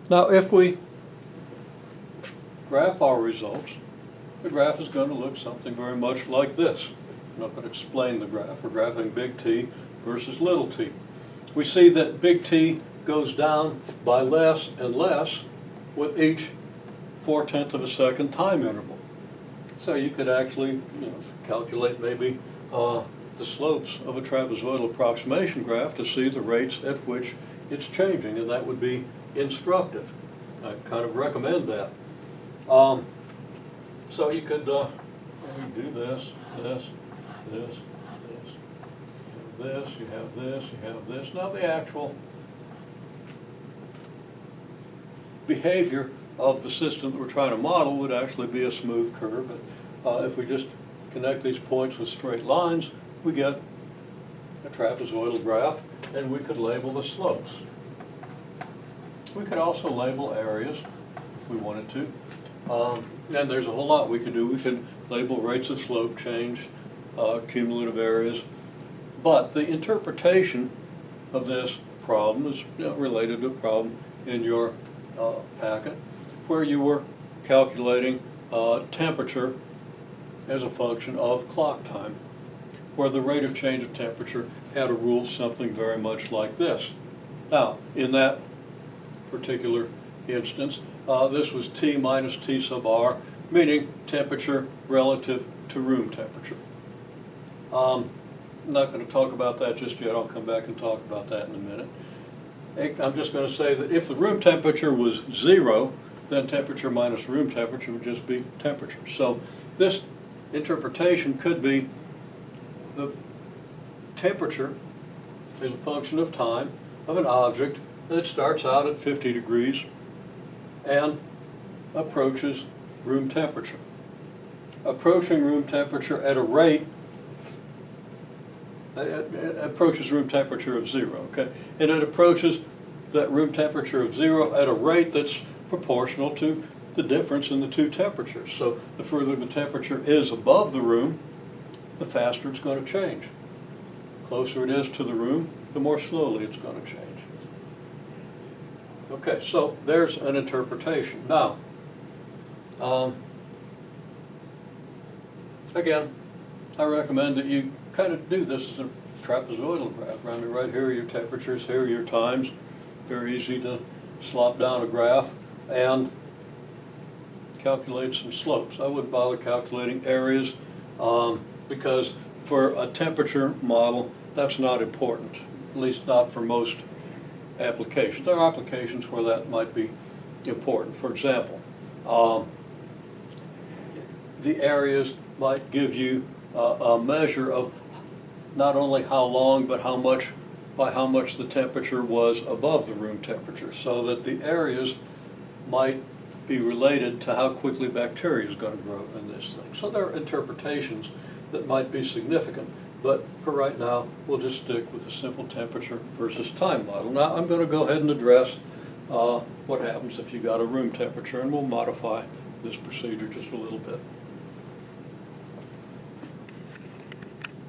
Now if we graph our results, the graph is going to look something very much like this. I'm not going to explain the graph. We're graphing big T versus little t. We see that big T goes down by less and less with each 4/10 of a second time interval. So you could actually calculate maybe the slopes of a trapezoidal approximation graph to see the rates at which it's changing, and that would be instructive. I kind of recommend that. So you could do this, this, this, this, you have this, you have this. Now the actual behavior of the system that we're trying to model would actually be a smooth curve, but if we just connect these points with straight lines, we get a trapezoidal graph, and we could label the slopes. We could also label areas if we wanted to. And there's a whole lot we could do. We could label rates of slope change, cumulative areas. But the interpretation of this problem is related to a problem in your packet where you were calculating temperature as a function of clock time, where the rate of change of temperature had a rule something very much like this. Now, in that particular instance, this was T minus T sub R, meaning temperature relative to room temperature. I'm not going to talk about that just yet. I'll come back and talk about that in a minute. I'm just going to say that if the room temperature was 0, then temperature minus room temperature would just be temperature. So this interpretation could be the temperature is a function of time of an object that starts out at 50 degrees and approaches room temperature. Approaching room temperature at a rate, approaches room temperature of 0, okay? And it approaches that room temperature of 0 at a rate that's proportional to the difference in the two temperatures. So the further the temperature is above the room, the faster it's going to change. The closer it is to the room, the more slowly it's going to change. Okay, so there's an interpretation. Now, again, I recommend that you kind of do this as a trapezoidal graph. I mean, right here are your temperatures, here are your times. Very easy to slop down a graph and calculate some slopes. I wouldn't bother calculating areas because for a temperature model, that's not important, at least not for most applications. There are applications where that might be important. For example, the areas might give you a measure of not only how long, but by how much the temperature was above the room temperature, so that the areas might be related to how quickly bacteria is going to grow in this thing. So there are interpretations that might be significant, but for right now, we'll just stick with the simple temperature versus time model. Now, I'm going to go ahead and address what happens if you got a room temperature, and we'll modify this procedure just a little bit.